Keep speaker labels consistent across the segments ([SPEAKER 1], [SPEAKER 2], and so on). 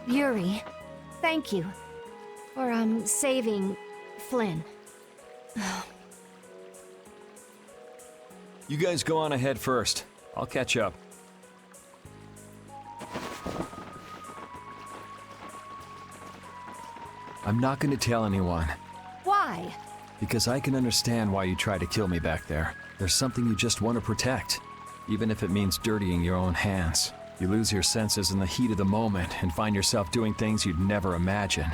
[SPEAKER 1] Yuri, thank you for, saving Flynn.
[SPEAKER 2] You guys go on ahead first. I'll catch up. I'm not going to tell anyone.
[SPEAKER 1] Why?
[SPEAKER 2] Because I can understand why you tried to kill me back there. There's something you just want to protect. Even if it means dirtying your own hands. You lose your senses in the heat of the moment and find yourself doing things you'd never imagine.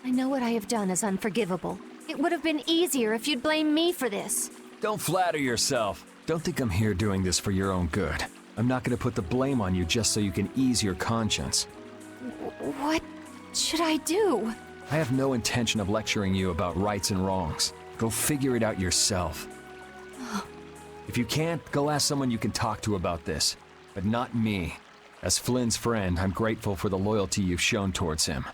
[SPEAKER 1] I know what I have done is unforgivable. It would have been easier if you'd blame me for this.
[SPEAKER 2] Don't flatter yourself. Don't think I'm here doing this for your own good. I'm not going to put the blame on you just so you can ease your conscience.
[SPEAKER 1] What should I do?
[SPEAKER 2] I have no intention of lecturing you about rights and wrongs. Go figure it out yourself. If you can't, go ask someone you can talk to about this. But not me. As Flynn's friend, I'm grateful for the loyalty you've shown towards him.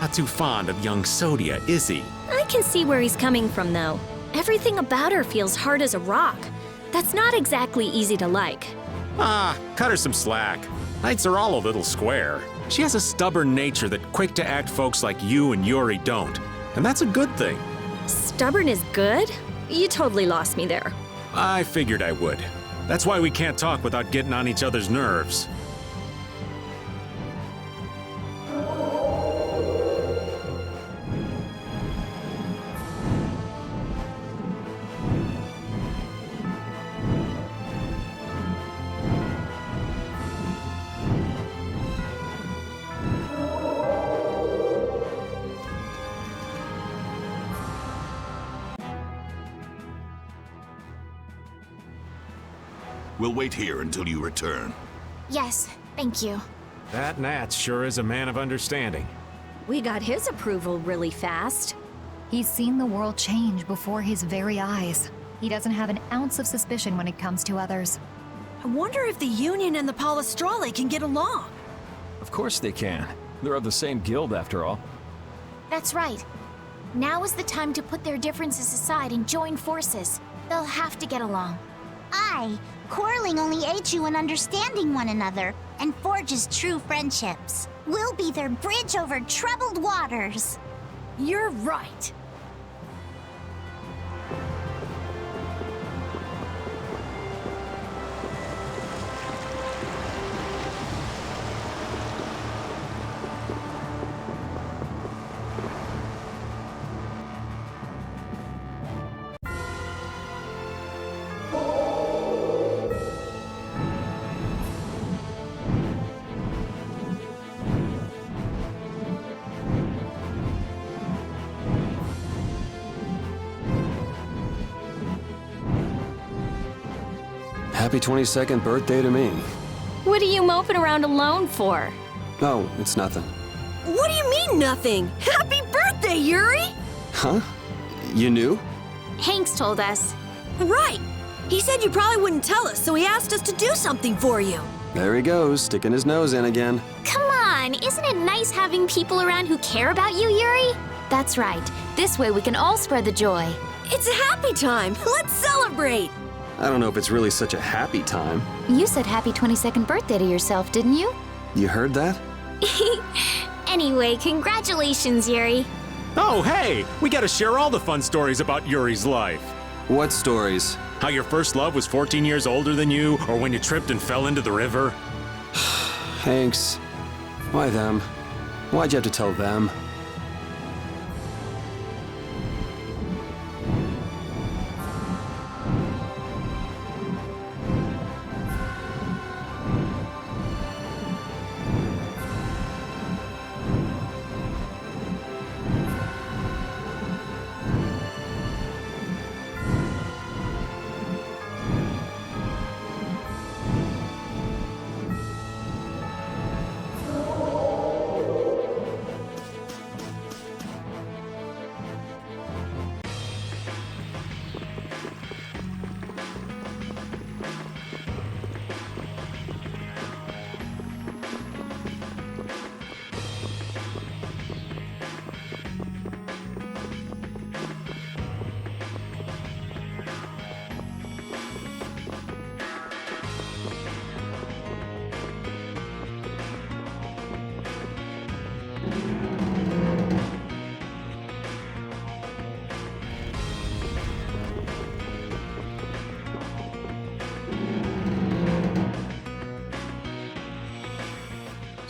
[SPEAKER 3] Not too fond of young Sodia, is he?
[SPEAKER 4] I can see where he's coming from, though. Everything about her feels hard as a rock. That's not exactly easy to like.
[SPEAKER 3] Ah, cut her some slack. Knights are all a little square. She has a stubborn nature that quick-to-act folks like you and Yuri don't. And that's a good thing.
[SPEAKER 4] Stubborn is good? You totally lost me there.
[SPEAKER 3] I figured I would. That's why we can't talk without getting on each other's nerves.
[SPEAKER 5] We'll wait here until you return.
[SPEAKER 6] Yes, thank you.
[SPEAKER 3] That Nat sure is a man of understanding.
[SPEAKER 4] We got his approval really fast.
[SPEAKER 7] He's seen the world change before his very eyes. He doesn't have an ounce of suspicion when it comes to others.
[SPEAKER 8] I wonder if the Union and the Palestrale can get along.
[SPEAKER 2] Of course they can. They're of the same guild after all.
[SPEAKER 6] That's right. Now is the time to put their differences aside and join forces. They'll have to get along.
[SPEAKER 9] Aye, quarreling only aids you in understanding one another and forges true friendships. We'll be their bridge over troubled waters.
[SPEAKER 8] You're right.
[SPEAKER 10] Happy 22nd birthday to me.
[SPEAKER 4] What are you moping around alone for?
[SPEAKER 10] Oh, it's nothing.
[SPEAKER 8] What do you mean, nothing? Happy birthday, Yuri!
[SPEAKER 10] Huh? You knew?
[SPEAKER 4] Hanks told us.
[SPEAKER 8] Right. He said you probably wouldn't tell us, so he asked us to do something for you.
[SPEAKER 10] There he goes, sticking his nose in again.
[SPEAKER 6] Come on, isn't it nice having people around who care about you, Yuri?
[SPEAKER 4] That's right. This way we can all spread the joy.
[SPEAKER 8] It's a happy time. Let's celebrate.
[SPEAKER 10] I don't know if it's really such a happy time.
[SPEAKER 4] You said happy 22nd birthday to yourself, didn't you?
[SPEAKER 10] You heard that?
[SPEAKER 6] Anyway, congratulations, Yuri.
[SPEAKER 3] Oh, hey! We gotta share all the fun stories about Yuri's life.
[SPEAKER 10] What stories?
[SPEAKER 3] How your first love was 14 years older than you, or when you tripped and fell into the river.
[SPEAKER 10] Hanks. Why them? Why'd you have to tell them?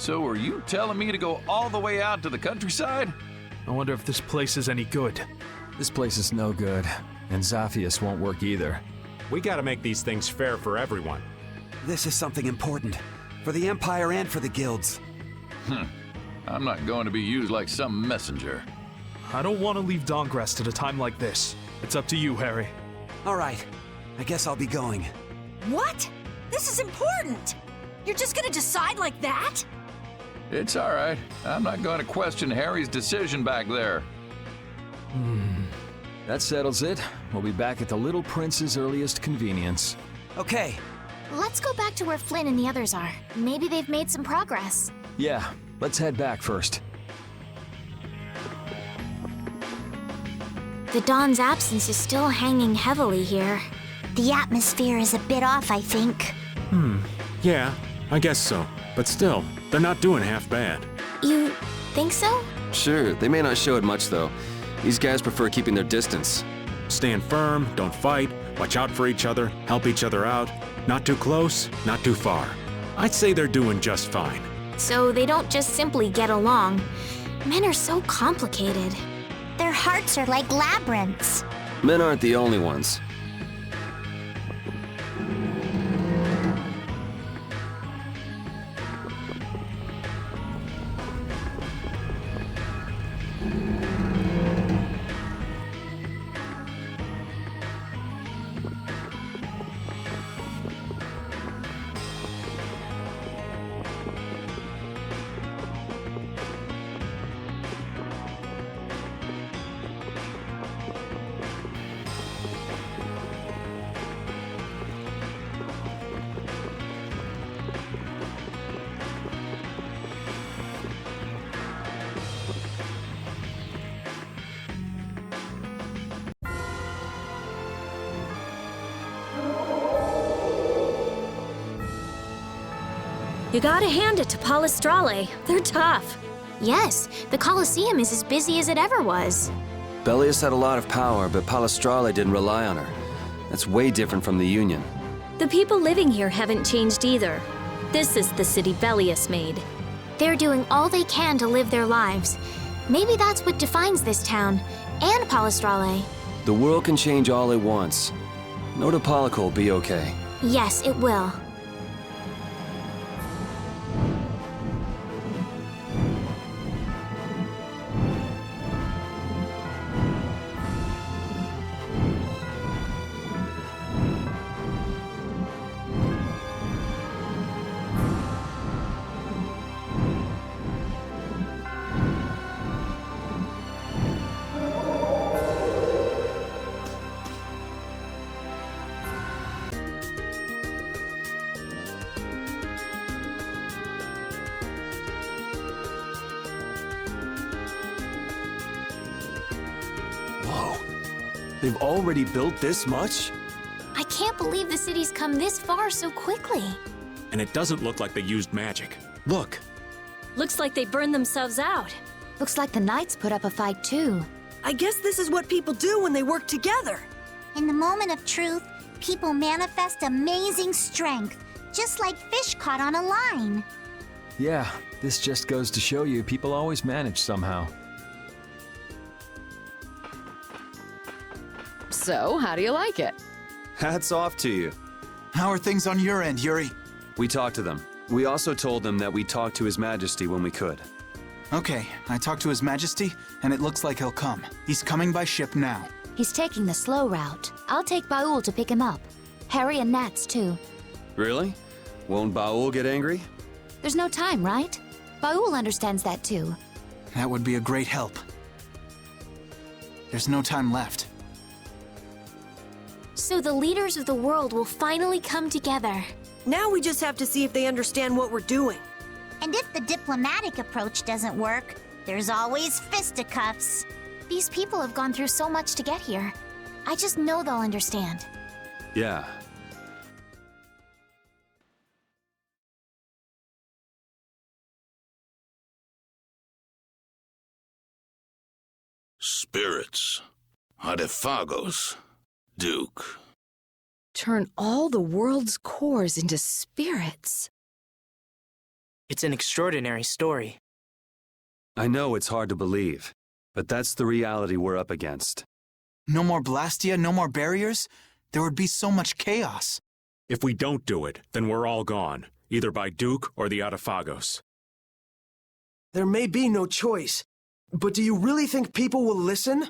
[SPEAKER 11] So are you telling me to go all the way out to the countryside?
[SPEAKER 12] I wonder if this place is any good.
[SPEAKER 2] This place is no good, and Zaphius won't work either.
[SPEAKER 3] We gotta make these things fair for everyone.
[SPEAKER 10] This is something important. For the Empire and for the guilds.
[SPEAKER 11] I'm not going to be used like some messenger.
[SPEAKER 12] I don't want to leave Dongrest at a time like this. It's up to you, Harry.
[SPEAKER 10] All right. I guess I'll be going.
[SPEAKER 8] What? This is important! You're just gonna decide like that?
[SPEAKER 11] It's all right. I'm not going to question Harry's decision back there.
[SPEAKER 2] That settles it. We'll be back at the Little Prince's earliest convenience.
[SPEAKER 10] Okay.
[SPEAKER 6] Let's go back to where Flynn and the others are. Maybe they've made some progress.
[SPEAKER 2] Yeah, let's head back first.
[SPEAKER 6] The Dawn's absence is still hanging heavily here.
[SPEAKER 9] The atmosphere is a bit off, I think.
[SPEAKER 3] Yeah, I guess so. But still, they're not doing half bad.
[SPEAKER 6] You think so?
[SPEAKER 10] Sure, they may not show it much though. These guys prefer keeping their distance.
[SPEAKER 3] Stand firm, don't fight, watch out for each other, help each other out. Not too close, not too far. I'd say they're doing just fine.
[SPEAKER 6] So they don't just simply get along. Men are so complicated.
[SPEAKER 9] Their hearts are like labyrinths.
[SPEAKER 10] Men aren't the only ones.
[SPEAKER 4] You gotta hand it to Palestrale. They're tough.
[SPEAKER 6] Yes, the Colosseum is as busy as it ever was.
[SPEAKER 10] Bellius had a lot of power, but Palestrale didn't rely on her. That's way different from the Union.
[SPEAKER 4] The people living here haven't changed either. This is the city Bellius made.
[SPEAKER 6] They're doing all they can to live their lives. Maybe that's what defines this town, and Palestrale.
[SPEAKER 10] The world can change all it wants. Notopolica will be okay.
[SPEAKER 6] Yes, it will.
[SPEAKER 10] They've already built this much?
[SPEAKER 6] I can't believe the city's come this far so quickly.
[SPEAKER 3] And it doesn't look like they used magic.
[SPEAKER 10] Look.
[SPEAKER 4] Looks like they burned themselves out.
[SPEAKER 7] Looks like the knights put up a fight too.
[SPEAKER 8] I guess this is what people do when they work together.
[SPEAKER 9] In the moment of truth, people manifest amazing strength, just like fish caught on a line.
[SPEAKER 2] Yeah, this just goes to show you people always manage somehow.
[SPEAKER 13] So, how do you like it?
[SPEAKER 10] Hats off to you.
[SPEAKER 14] How are things on your end, Yuri?
[SPEAKER 10] We talked to them. We also told them that we'd talk to His Majesty when we could.
[SPEAKER 14] Okay, I talked to His Majesty, and it looks like he'll come. He's coming by ship now.
[SPEAKER 1] He's taking the slow route. I'll take Baul to pick him up. Harry and Nats, too.
[SPEAKER 10] Really? Won't Baul get angry?
[SPEAKER 1] There's no time, right? Baul understands that, too.
[SPEAKER 14] That would be a great help. There's no time left.
[SPEAKER 6] So the leaders of the world will finally come together.
[SPEAKER 8] Now we just have to see if they understand what we're doing.
[SPEAKER 9] And if the diplomatic approach doesn't work, there's always fisticuffs.
[SPEAKER 6] These people have gone through so much to get here. I just know they'll understand.
[SPEAKER 10] Yeah.
[SPEAKER 5] Spirits. Adefagos. Duke.
[SPEAKER 13] Turn all the world's cores into spirits.
[SPEAKER 15] It's an extraordinary story.
[SPEAKER 10] I know it's hard to believe, but that's the reality we're up against.
[SPEAKER 14] No more Blastia, no more barriers? There would be so much chaos.
[SPEAKER 3] If we don't do it, then we're all gone, either by Duke or the Atafagos.
[SPEAKER 16] There may be no choice, but do you really think people will listen?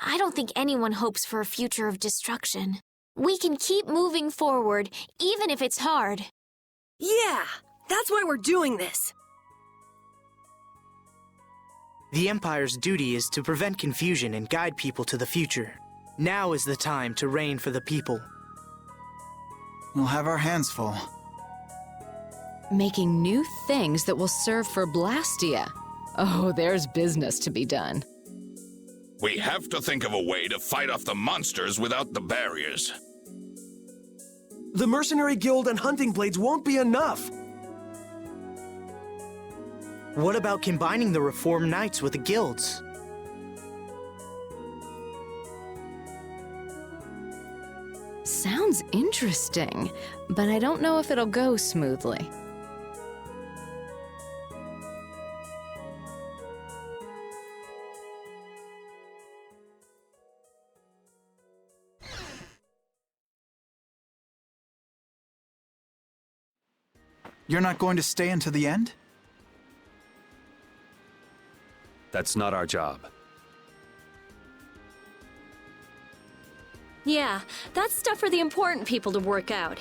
[SPEAKER 6] I don't think anyone hopes for a future of destruction. We can keep moving forward, even if it's hard.
[SPEAKER 8] Yeah, that's why we're doing this.
[SPEAKER 15] The Empire's duty is to prevent confusion and guide people to the future. Now is the time to reign for the people.
[SPEAKER 14] We'll have our hands full.
[SPEAKER 13] Making new things that will serve for Blastia. Oh, there's business to be done.
[SPEAKER 5] We have to think of a way to fight off the monsters without the barriers.
[SPEAKER 16] The Mercenary Guild and Hunting Blades won't be enough.
[SPEAKER 15] What about combining the Reformed Knights with the guilds?
[SPEAKER 13] Sounds interesting, but I don't know if it'll go smoothly.
[SPEAKER 14] You're not going to stay until the end?
[SPEAKER 10] That's not our job.
[SPEAKER 4] Yeah, that's stuff for the important people to work out.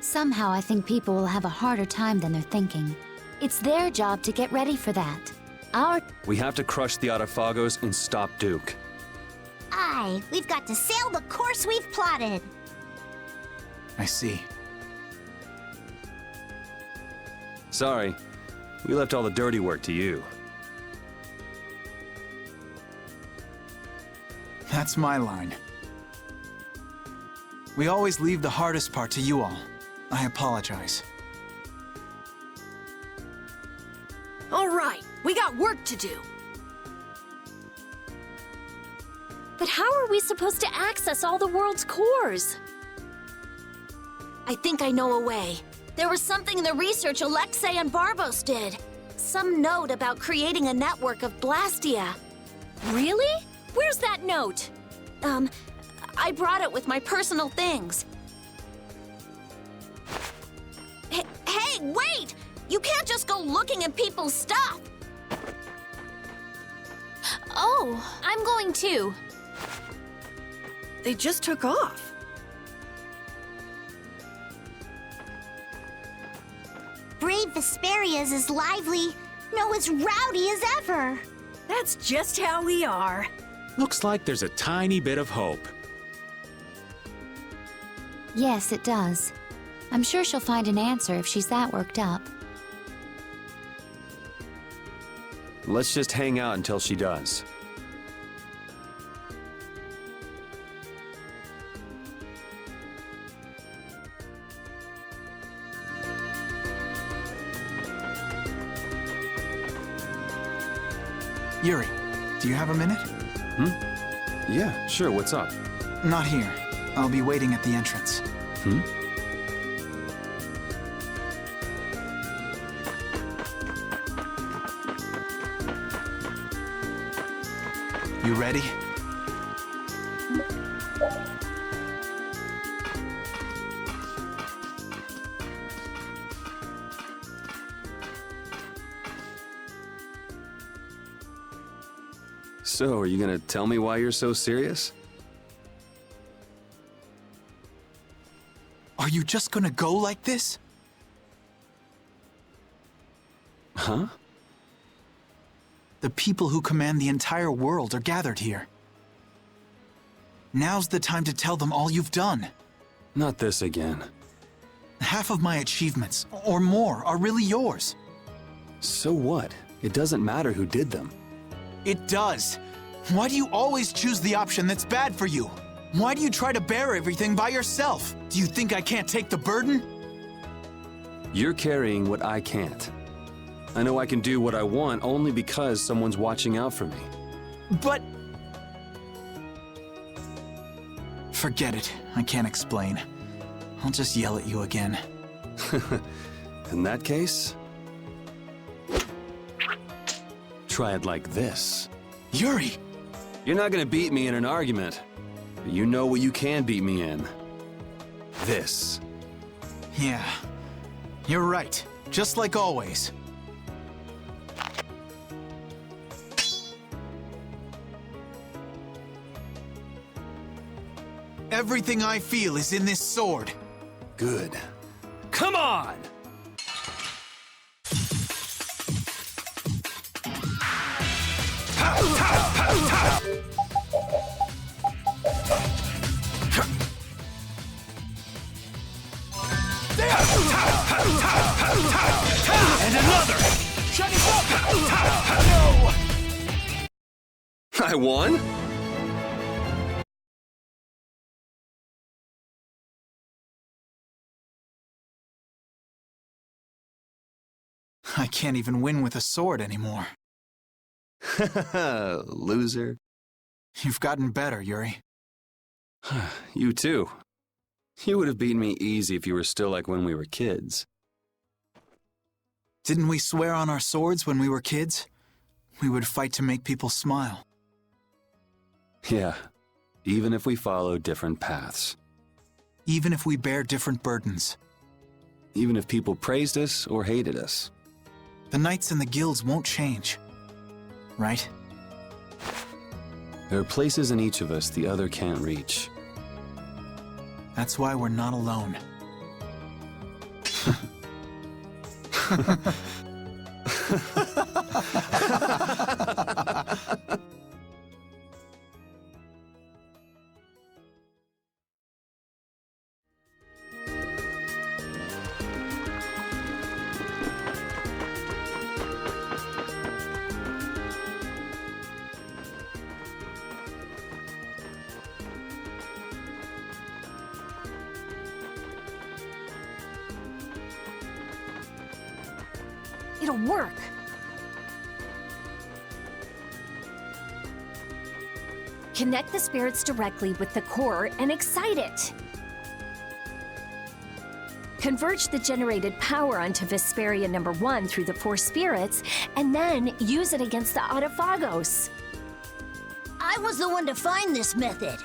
[SPEAKER 1] Somehow I think people will have a harder time than they're thinking. It's their job to get ready for that.
[SPEAKER 10] We have to crush the Atafagos and stop Duke.
[SPEAKER 9] Aye, we've got to sail the course we've plotted.
[SPEAKER 14] I see.
[SPEAKER 10] Sorry, we left all the dirty work to you.
[SPEAKER 14] That's my line. We always leave the hardest part to you all. I apologize.
[SPEAKER 8] All right, we got work to do.
[SPEAKER 4] But how are we supposed to access all the world's cores?
[SPEAKER 6] I think I know a way. There was something in the research Alexei and Barbos did. Some note about creating a network of Blastia.
[SPEAKER 4] Really? Where's that note?
[SPEAKER 6] I brought it with my personal things. Hey, wait! You can't just go looking at people's stuff! Oh, I'm going too.
[SPEAKER 8] They just took off.
[SPEAKER 9] Brave Vesperia is as lively, no, as rowdy as ever.
[SPEAKER 8] That's just how we are.
[SPEAKER 3] Looks like there's a tiny bit of hope.
[SPEAKER 1] Yes, it does. I'm sure she'll find an answer if she's that worked up.
[SPEAKER 10] Let's just hang out until she does.
[SPEAKER 14] Yuri, do you have a minute?
[SPEAKER 10] Yeah, sure, what's up?
[SPEAKER 14] Not here. I'll be waiting at the entrance. You ready?
[SPEAKER 10] So, are you gonna tell me why you're so serious?
[SPEAKER 14] Are you just gonna go like this?
[SPEAKER 10] Huh?
[SPEAKER 14] The people who command the entire world are gathered here. Now's the time to tell them all you've done.
[SPEAKER 10] Not this again.
[SPEAKER 14] Half of my achievements, or more, are really yours.
[SPEAKER 10] So what? It doesn't matter who did them.
[SPEAKER 14] It does. Why do you always choose the option that's bad for you? Why do you try to bear everything by yourself? Do you think I can't take the burden?
[SPEAKER 10] You're carrying what I can't. I know I can do what I want only because someone's watching out for me.
[SPEAKER 14] But... Forget it. I can't explain. I'll just yell at you again.
[SPEAKER 10] In that case, try it like this.
[SPEAKER 14] Yuri!
[SPEAKER 10] You're not gonna beat me in an argument, but you know what you can beat me in. This.
[SPEAKER 14] Yeah, you're right. Just like always. Everything I feel is in this sword.
[SPEAKER 10] Good. Come on!
[SPEAKER 14] And another! Shut it up! No!
[SPEAKER 10] I won?
[SPEAKER 14] I can't even win with a sword anymore.
[SPEAKER 10] Loser.
[SPEAKER 14] You've gotten better, Yuri.
[SPEAKER 10] You too. You would have beaten me easy if you were still like when we were kids.
[SPEAKER 14] Didn't we swear on our swords when we were kids? We would fight to make people smile.
[SPEAKER 10] Yeah, even if we follow different paths.
[SPEAKER 14] Even if we bear different burdens.
[SPEAKER 10] Even if people praised us or hated us.
[SPEAKER 14] The knights and the guilds won't change. Right?
[SPEAKER 10] There are places in each of us the other can't reach.
[SPEAKER 14] That's why we're not alone.
[SPEAKER 1] It'll work. Connect the spirits directly with the core and excite it. Converge the generated power onto Vesperia number 1 through the 4 spirits, and then use it against the Autophagos.
[SPEAKER 6] I was the one to find this method.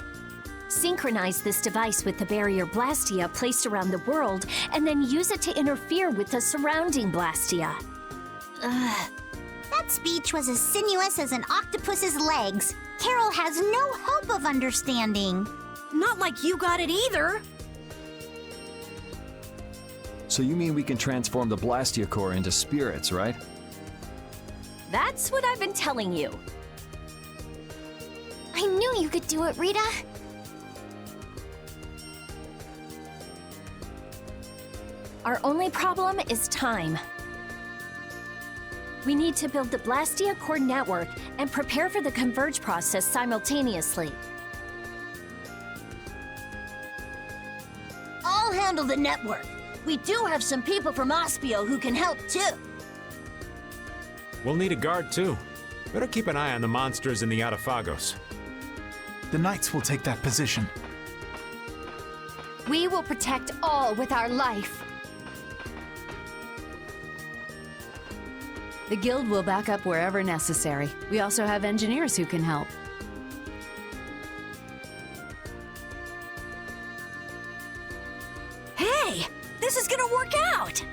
[SPEAKER 1] Synchronize this device with the barrier Blastia placed around the world, and then use it to interfere with the surrounding Blastia.
[SPEAKER 9] That speech was as sinuous as an octopus's legs. Carol has no hope of understanding.
[SPEAKER 8] Not like you got it either.
[SPEAKER 2] So you mean we can transform the Blastia core into spirits, right?
[SPEAKER 1] That's what I've been telling you.
[SPEAKER 9] I knew you could do it, Rita.
[SPEAKER 1] Our only problem is time. We need to build the Blastia core network and prepare for the converge process simultaneously.
[SPEAKER 6] I'll handle the network. We do have some people from Aspio who can help too.
[SPEAKER 3] We'll need a guard too. Better keep an eye on the monsters in the Autophagos.
[SPEAKER 14] The knights will take that position.
[SPEAKER 1] We will protect all with our life.
[SPEAKER 13] The guild will back up wherever necessary. We also have engineers who can help.
[SPEAKER 8] Hey, this is gonna work out!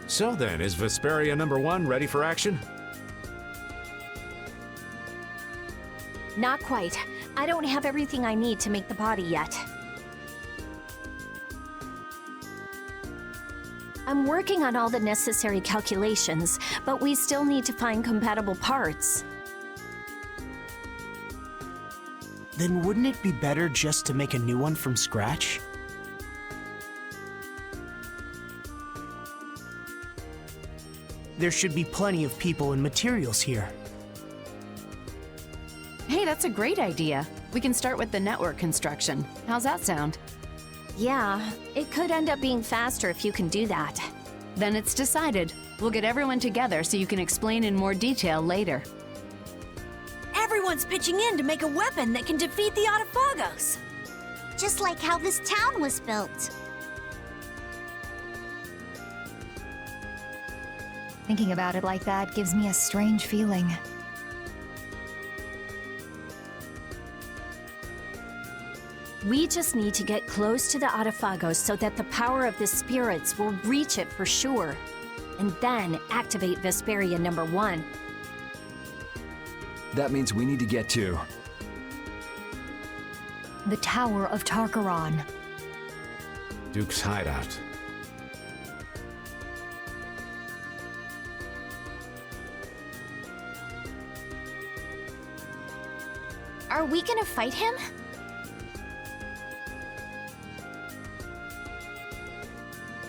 [SPEAKER 3] So then, is Vesperia number 1 ready for action?
[SPEAKER 1] Not quite. I don't have everything I need to make the body yet. I'm working on all the necessary calculations, but we still need to find compatible parts.
[SPEAKER 17] Then wouldn't it be better just to make a new one from scratch? There should be plenty of people and materials here.
[SPEAKER 13] Hey, that's a great idea. We can start with the network construction. How's that sound?
[SPEAKER 1] Yeah, it could end up being faster if you can do that.
[SPEAKER 13] Then it's decided. We'll get everyone together so you can explain in more detail later.
[SPEAKER 8] Everyone's pitching in to make a weapon that can defeat the Autophagos.
[SPEAKER 9] Just like how this town was built.
[SPEAKER 7] Thinking about it like that gives me a strange feeling.
[SPEAKER 1] We just need to get close to the Autophagos so that the power of the spirits will reach it for sure. And then activate Vesperia number 1.
[SPEAKER 2] That means we need to get to...
[SPEAKER 7] The Tower of Tarkaron.
[SPEAKER 18] Duke's hideout.
[SPEAKER 6] Are we gonna fight him?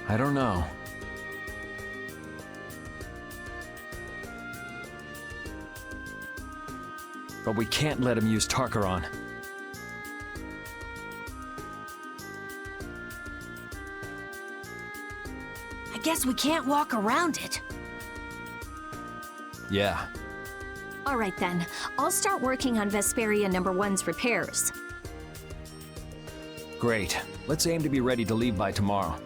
[SPEAKER 2] I don't know. But we can't let him use Tarkaron.
[SPEAKER 8] I guess we can't walk around it.
[SPEAKER 2] Yeah.
[SPEAKER 1] All right then, I'll start working on Vesperia number 1's repairs.
[SPEAKER 2] Great. Let's aim to be ready to leave by tomorrow.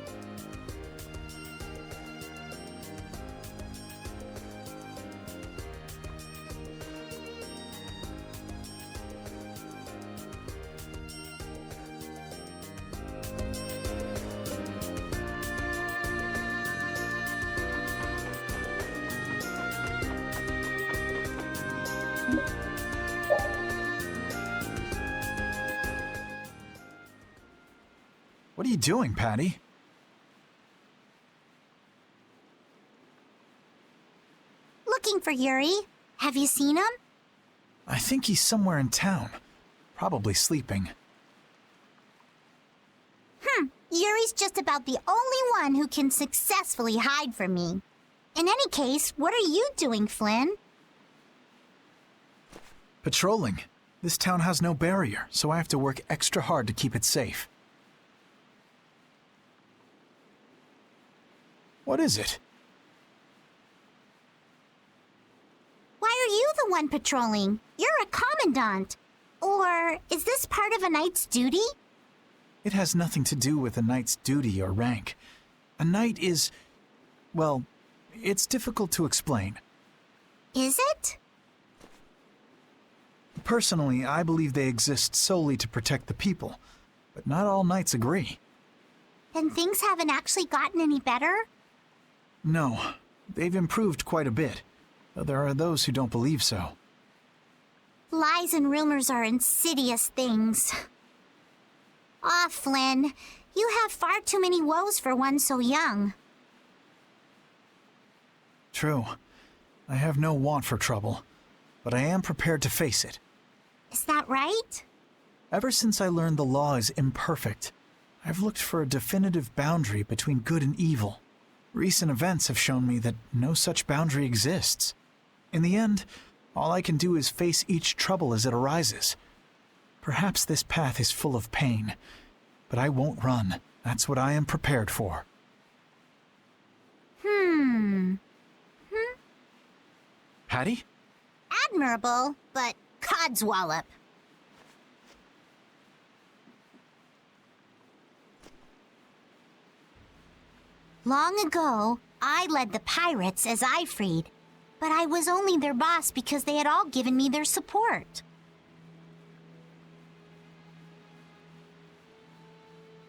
[SPEAKER 14] What are you doing, Patty?
[SPEAKER 9] Looking for Yuri. Have you seen him?
[SPEAKER 14] I think he's somewhere in town. Probably sleeping.
[SPEAKER 9] Yuri's just about the only one who can successfully hide from me. In any case, what are you doing, Flynn?
[SPEAKER 14] Patrolling. This town has no barrier, so I have to work extra hard to keep it safe. What is it?
[SPEAKER 9] Why are you the one patrolling? You're a commandant. Or is this part of a knight's duty?
[SPEAKER 14] It has nothing to do with a knight's duty or rank. A knight is... well, it's difficult to explain.
[SPEAKER 9] Is it?
[SPEAKER 14] Personally, I believe they exist solely to protect the people, but not all knights agree.
[SPEAKER 9] Then things haven't actually gotten any better?
[SPEAKER 14] No, they've improved quite a bit, though there are those who don't believe so.
[SPEAKER 9] Lies and rumors are insidious things. Ah, Flynn, you have far too many woes for one so young.
[SPEAKER 14] True. I have no want for trouble, but I am prepared to face it.
[SPEAKER 9] Is that right?
[SPEAKER 14] Ever since I learned the law is imperfect, I've looked for a definitive boundary between good and evil. Recent events have shown me that no such boundary exists. In the end, all I can do is face each trouble as it arises. Perhaps this path is full of pain, but I won't run. That's what I am prepared for. Patty?
[SPEAKER 9] Admirable, but codswallop. Long ago, I led the pirates as I freed, but I was only their boss because they had all given me their support.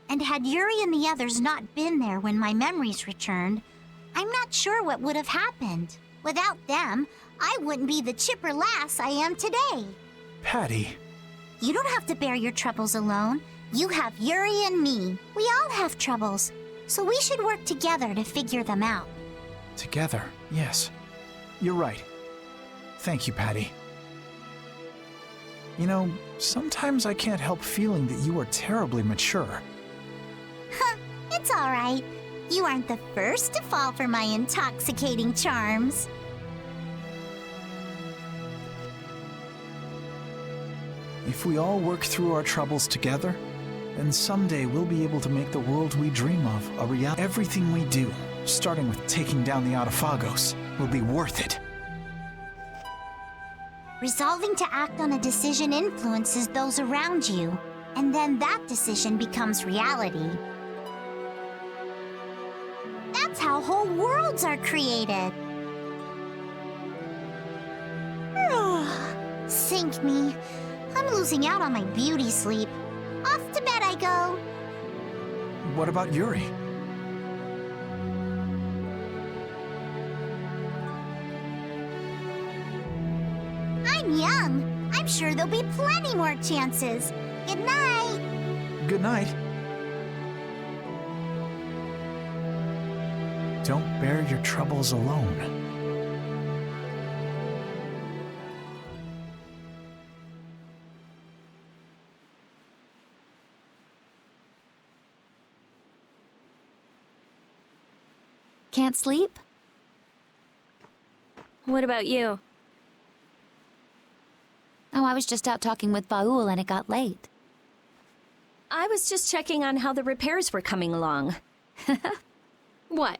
[SPEAKER 9] And had Yuri and the others not been there when my memories returned, I'm not sure what would have happened. Without them, I wouldn't be the chipper lass I am today.
[SPEAKER 14] Patty.
[SPEAKER 9] You don't have to bear your troubles alone. You have Yuri and me. We all have troubles, so we should work together to figure them out.
[SPEAKER 14] Together, yes. You're right. Thank you, Patty. You know, sometimes I can't help feeling that you are terribly mature.
[SPEAKER 9] It's all right. You aren't the first to fall for my intoxicating charms.
[SPEAKER 14] If we all work through our troubles together, then someday we'll be able to make the world we dream of a reality. Everything we do, starting with taking down the Autophagos, will be worth it.
[SPEAKER 9] Resolving to act on a decision influences those around you, and then that decision becomes reality. That's how whole worlds are created. sink me. I'm losing out on my beauty sleep. Off to bed I go.
[SPEAKER 14] What about Yuri?
[SPEAKER 9] I'm young. I'm sure there'll be plenty more chances. Good night.
[SPEAKER 14] Good night. Don't bear your troubles alone.
[SPEAKER 7] Can't sleep?
[SPEAKER 4] What about you?
[SPEAKER 7] Oh, I was just out talking with Baul and it got late.
[SPEAKER 1] I was just checking on how the repairs were coming along.
[SPEAKER 4] What?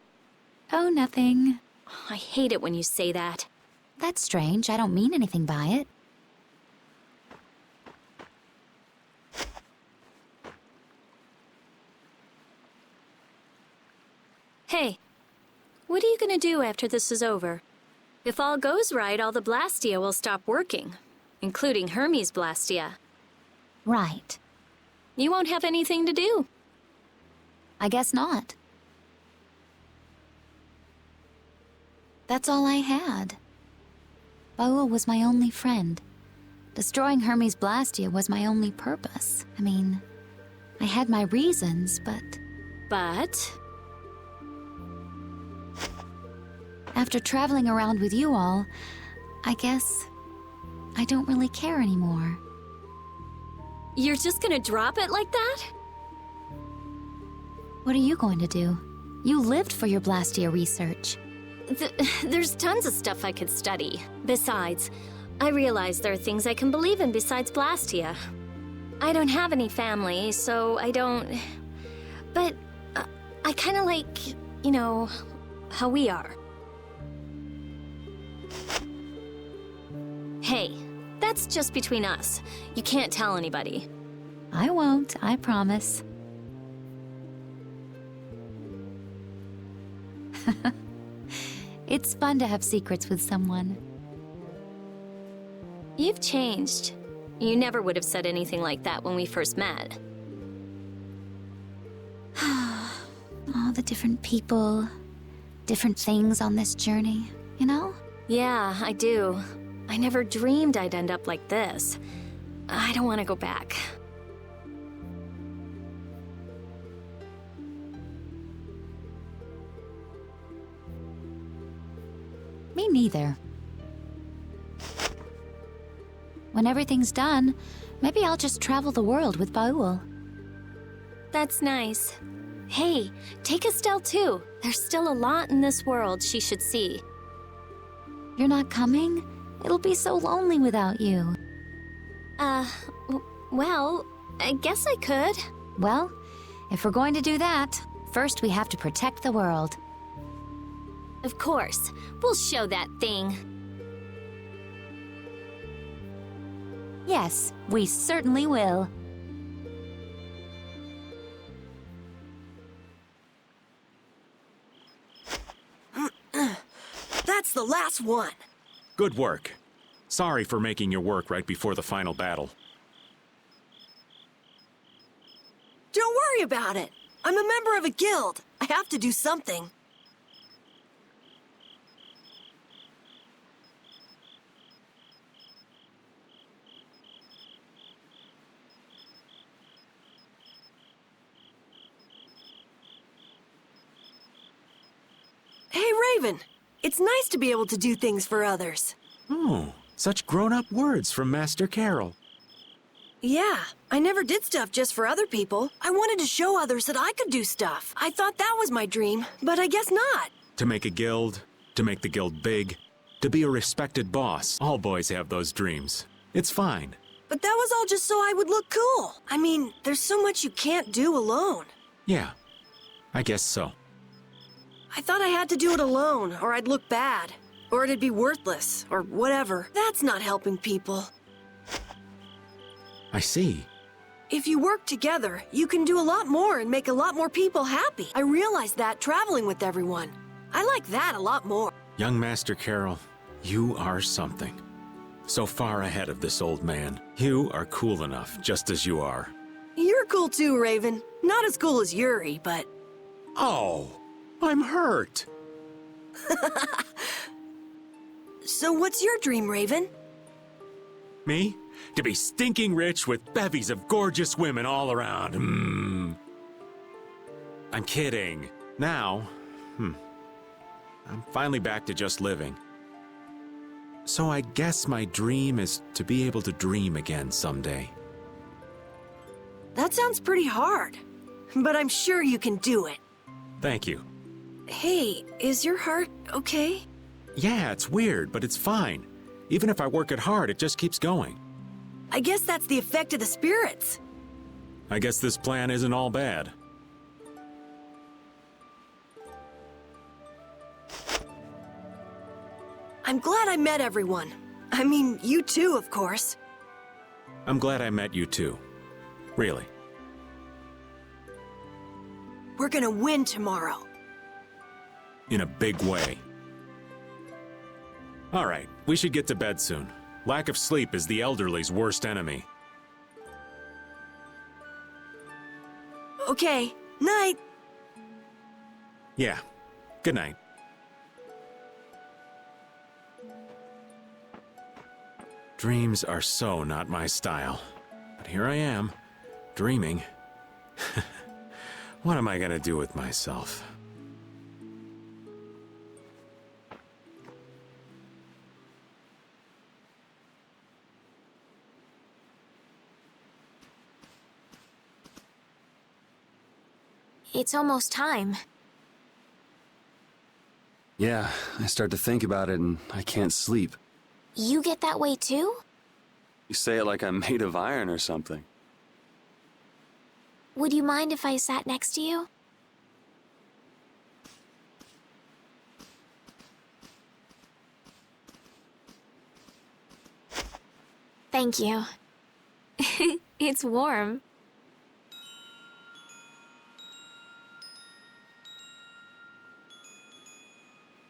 [SPEAKER 7] Oh, nothing.
[SPEAKER 4] I hate it when you say that.
[SPEAKER 7] That's strange. I don't mean anything by it.
[SPEAKER 4] Hey, what are you gonna do after this is over? If all goes right, all the Blastia will stop working, including Hermes' Blastia.
[SPEAKER 7] Right.
[SPEAKER 4] You won't have anything to do.
[SPEAKER 7] I guess not. That's all I had. Baul was my only friend. Destroying Hermes' Blastia was my only purpose. I mean, I had my reasons, but...
[SPEAKER 4] But?
[SPEAKER 7] After traveling around with you all, I guess I don't really care anymore.
[SPEAKER 4] You're just gonna drop it like that?
[SPEAKER 7] What are you going to do? You lived for your Blastia research.
[SPEAKER 4] There's tons of stuff I could study. Besides, I realize there are things I can believe in besides Blastia. I don't have any family, so I don't... But I kinda like, you know, how we are. Hey, that's just between us. You can't tell anybody.
[SPEAKER 7] I won't, I promise. It's fun to have secrets with someone.
[SPEAKER 4] You've changed. You never would have said anything like that when we first met.
[SPEAKER 7] All the different people, different things on this journey, you know?
[SPEAKER 4] Yeah, I do. I never dreamed I'd end up like this. I don't want to go back.
[SPEAKER 7] Me neither. When everything's done, maybe I'll just travel the world with Baul.
[SPEAKER 4] That's nice. Hey, take Estelle too. There's still a lot in this world she should see.
[SPEAKER 7] You're not coming? It'll be so lonely without you.
[SPEAKER 4] Well, I guess I could.
[SPEAKER 7] Well, if we're going to do that, first we have to protect the world.
[SPEAKER 4] Of course. We'll show that thing.
[SPEAKER 7] Yes, we certainly will.
[SPEAKER 8] That's the last one.
[SPEAKER 3] Good work. Sorry for making your work right before the final battle.
[SPEAKER 8] Don't worry about it. I'm a member of a guild. I have to do something. Hey, Raven. It's nice to be able to do things for others.
[SPEAKER 3] Oh, such grown-up words from Master Carol.
[SPEAKER 8] Yeah, I never did stuff just for other people. I wanted to show others that I could do stuff. I thought that was my dream, but I guess not.
[SPEAKER 3] To make a guild, to make the guild big, to be a respected boss. All boys have those dreams. It's fine.
[SPEAKER 8] But that was all just so I would look cool. I mean, there's so much you can't do alone.
[SPEAKER 3] Yeah, I guess so.
[SPEAKER 8] I thought I had to do it alone, or I'd look bad. Or it'd be worthless, or whatever. That's not helping people.
[SPEAKER 3] I see.
[SPEAKER 8] If you work together, you can do a lot more and make a lot more people happy. I realized that traveling with everyone. I like that a lot more.
[SPEAKER 3] Young Master Carol, you are something. So far ahead of this old man. You are cool enough, just as you are.
[SPEAKER 8] You're cool too, Raven. Not as cool as Yuri, but...
[SPEAKER 3] Oh, I'm hurt.
[SPEAKER 8] So what's your dream, Raven?
[SPEAKER 3] Me? To be stinking rich with bevies of gorgeous women all around. I'm kidding. Now, I'm finally back to just living. So I guess my dream is to be able to dream again someday.
[SPEAKER 8] That sounds pretty hard, but I'm sure you can do it.
[SPEAKER 3] Thank you.
[SPEAKER 8] Hey, is your heart okay?
[SPEAKER 3] Yeah, it's weird, but it's fine. Even if I work it hard, it just keeps going.
[SPEAKER 8] I guess that's the effect of the spirits.
[SPEAKER 3] I guess this plan isn't all bad.
[SPEAKER 8] I'm glad I met everyone. I mean, you too, of course.
[SPEAKER 3] I'm glad I met you too. Really.
[SPEAKER 8] We're gonna win tomorrow.
[SPEAKER 3] In a big way. All right, we should get to bed soon. Lack of sleep is the elderly's worst enemy.
[SPEAKER 8] Okay, night.
[SPEAKER 3] Yeah, good night. Dreams are so not my style. But here I am, dreaming. What am I gonna do with myself?
[SPEAKER 6] It's almost time.
[SPEAKER 10] Yeah, I start to think about it and I can't sleep.
[SPEAKER 6] You get that way too?
[SPEAKER 10] You say it like I'm made of iron or something.
[SPEAKER 6] Would you mind if I sat next to you? Thank you. It's warm.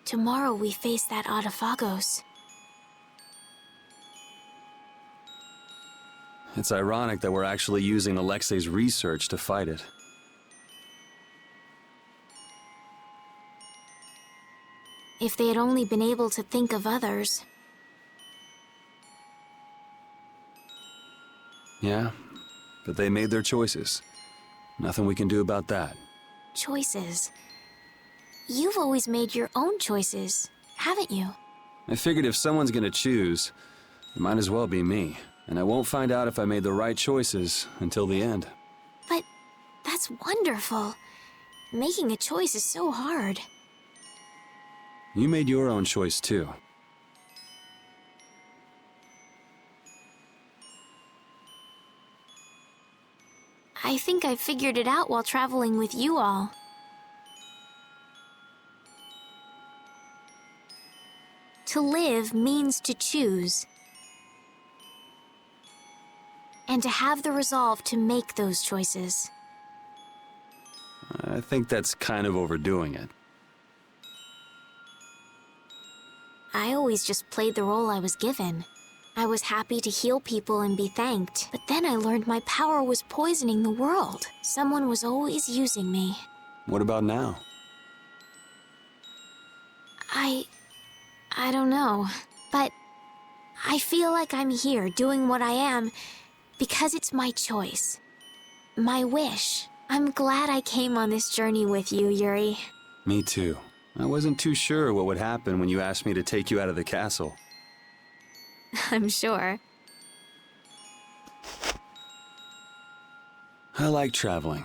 [SPEAKER 6] Tomorrow we face that Autophagos.
[SPEAKER 10] It's ironic that we're actually using Alexei's research to fight it.
[SPEAKER 6] If they had only been able to think of others.
[SPEAKER 10] Yeah, but they made their choices. Nothing we can do about that.
[SPEAKER 6] Choices. You've always made your own choices, haven't you?
[SPEAKER 10] I figured if someone's gonna choose, it might as well be me. And I won't find out if I made the right choices until the end.
[SPEAKER 6] But that's wonderful. Making a choice is so hard.
[SPEAKER 10] You made your own choice too.
[SPEAKER 6] I think I figured it out while traveling with you all. To live means to choose. And to have the resolve to make those choices.
[SPEAKER 10] I think that's kind of overdoing it.
[SPEAKER 6] I always just played the role I was given. I was happy to heal people and be thanked, but then I learned my power was poisoning the world. Someone was always using me.
[SPEAKER 10] What about now?
[SPEAKER 6] I don't know, but I feel like I'm here doing what I am because it's my choice. My wish. I'm glad I came on this journey with you, Yuri.
[SPEAKER 10] Me too. I wasn't too sure what would happen when you asked me to take you out of the castle.
[SPEAKER 6] I'm sure.
[SPEAKER 10] I like traveling.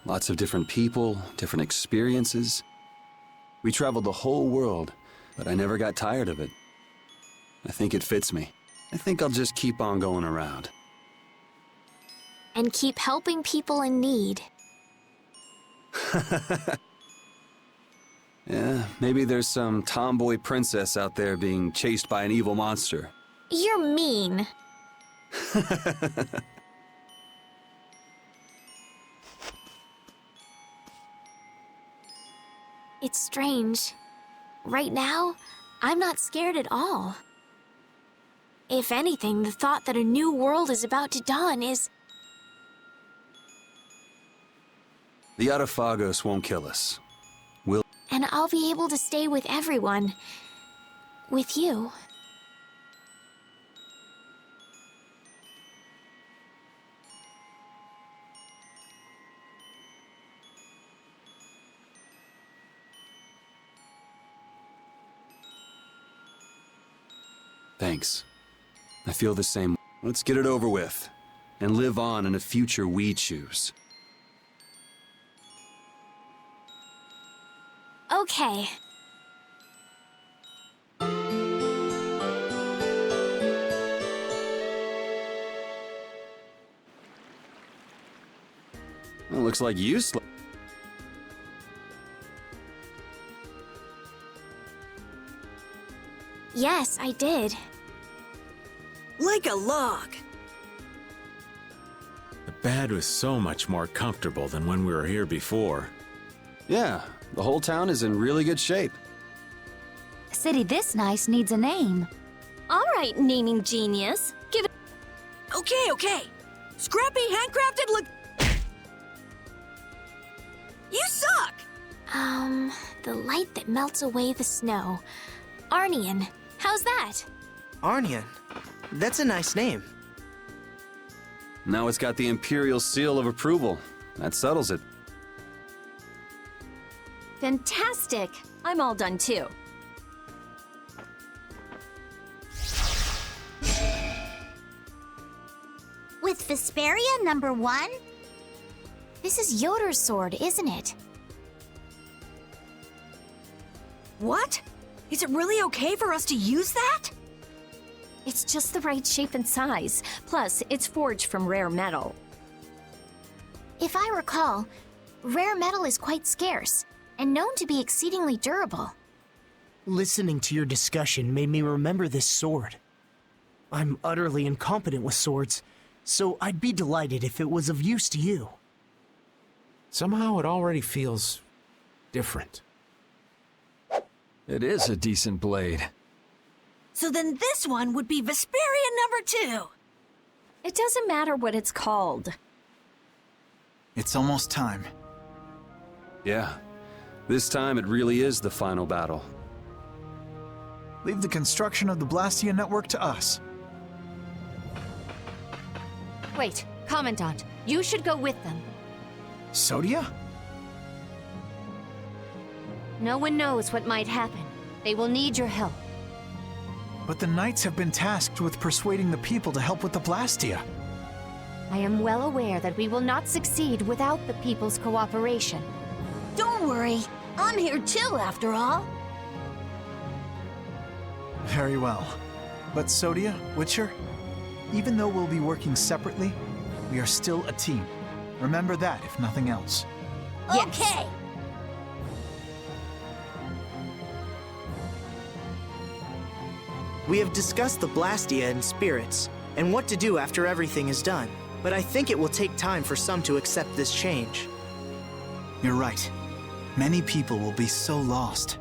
[SPEAKER 10] Lots of different people, different experiences. We traveled the whole world, but I never got tired of it. I think it fits me. I think I'll just keep on going around.
[SPEAKER 6] And keep helping people in need.
[SPEAKER 10] Yeah, maybe there's some tomboy princess out there being chased by an evil monster.
[SPEAKER 6] You're mean. It's strange. Right now, I'm not scared at all. If anything, the thought that a new world is about to dawn is...
[SPEAKER 10] The Autophagos won't kill us. We'll...
[SPEAKER 6] And I'll be able to stay with everyone. With you.
[SPEAKER 10] Thanks. I feel the same. Let's get it over with, and live on in a future we choose.
[SPEAKER 6] Okay.
[SPEAKER 10] Well, looks like you
[SPEAKER 6] Yes, I did.
[SPEAKER 8] Like a log.
[SPEAKER 3] The bed was so much more comfortable than when we were here before.
[SPEAKER 10] Yeah, the whole town is in really good shape.
[SPEAKER 7] A city this nice needs a name.
[SPEAKER 4] All right, naming genius. Give it...
[SPEAKER 8] Okay. Scrappy, handcrafted, look... You suck!
[SPEAKER 6] The light that melts away the snow. Arnian. How's that?
[SPEAKER 15] Arnian? That's a nice name.
[SPEAKER 10] Now it's got the Imperial seal of approval. That settles it.
[SPEAKER 1] Fantastic! I'm all done too.
[SPEAKER 9] With Vesperia #1?
[SPEAKER 6] This is Yoder's sword, isn't it?
[SPEAKER 8] What? Is it really okay for us to use that?
[SPEAKER 1] It's just the right shape and size. Plus, it's forged from rare metal.
[SPEAKER 6] If I recall, rare metal is quite scarce, and known to be exceedingly durable.
[SPEAKER 17] Listening to your discussion made me remember this sword. I'm utterly incompetent with swords, so I'd be delighted if it was of use to you.
[SPEAKER 18] Somehow it already feels different.
[SPEAKER 2] It is a decent blade.
[SPEAKER 8] So then this one would be Vesperia #2.
[SPEAKER 1] It doesn't matter what it's called.
[SPEAKER 14] It's almost time.
[SPEAKER 10] Yeah, this time it really is the final battle.
[SPEAKER 14] Leave the construction of the Blastia network to us.
[SPEAKER 13] Wait, Commandant, you should go with them.
[SPEAKER 14] Sodia?
[SPEAKER 13] No one knows what might happen. They will need your help.
[SPEAKER 14] But the Knights have been tasked with persuading the people to help with the Blastia.
[SPEAKER 13] I am well aware that we will not succeed without the people's cooperation.
[SPEAKER 9] Don't worry. I'm here too, after all.
[SPEAKER 14] Very well. But Sodia, Witcher, even though we'll be working separately, we are still a team. Remember that, if nothing else.
[SPEAKER 9] Okay.
[SPEAKER 15] We have discussed the Blastia and spirits, and what to do after everything is done. But I think it will take time for some to accept this change.
[SPEAKER 14] You're right. Many people will be so lost.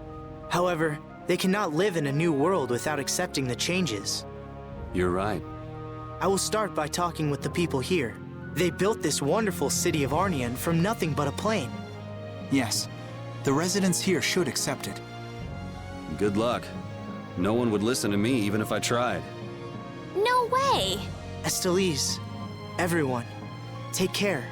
[SPEAKER 15] However, they cannot live in a new world without accepting the changes.
[SPEAKER 10] You're right.
[SPEAKER 15] I will start by talking with the people here. They built this wonderful city of Arnian from nothing but a plain.
[SPEAKER 14] Yes, the residents here should accept it.
[SPEAKER 10] Good luck. No one would listen to me even if I tried.
[SPEAKER 6] No way!
[SPEAKER 15] Estelise, everyone, take care.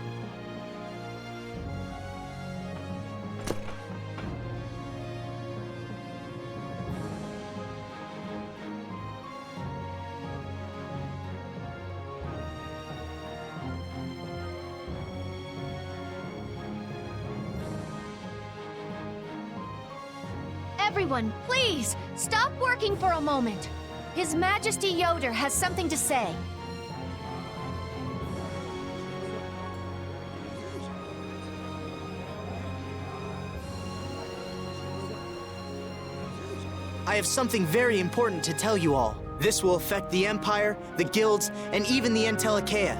[SPEAKER 13] Everyone, please, stop working for a moment. His Majesty Yoder has something to say.
[SPEAKER 15] I have something very important to tell you all. This will affect the Empire, the guilds, and even the Entelikeia.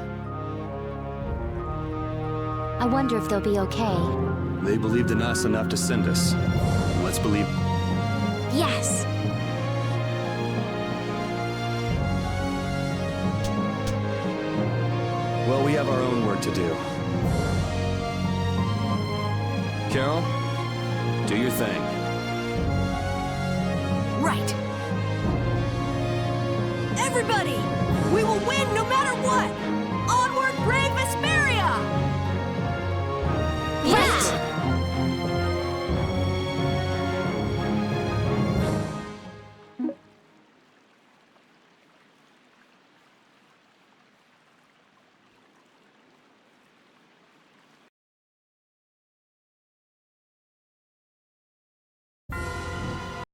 [SPEAKER 7] I wonder if they'll be okay.
[SPEAKER 10] They believed in us enough to send us. Let's believe.
[SPEAKER 6] Yes.
[SPEAKER 10] Well, we have our own work to do. Carol, do your thing.
[SPEAKER 8] Right. Everybody! We will win no matter what!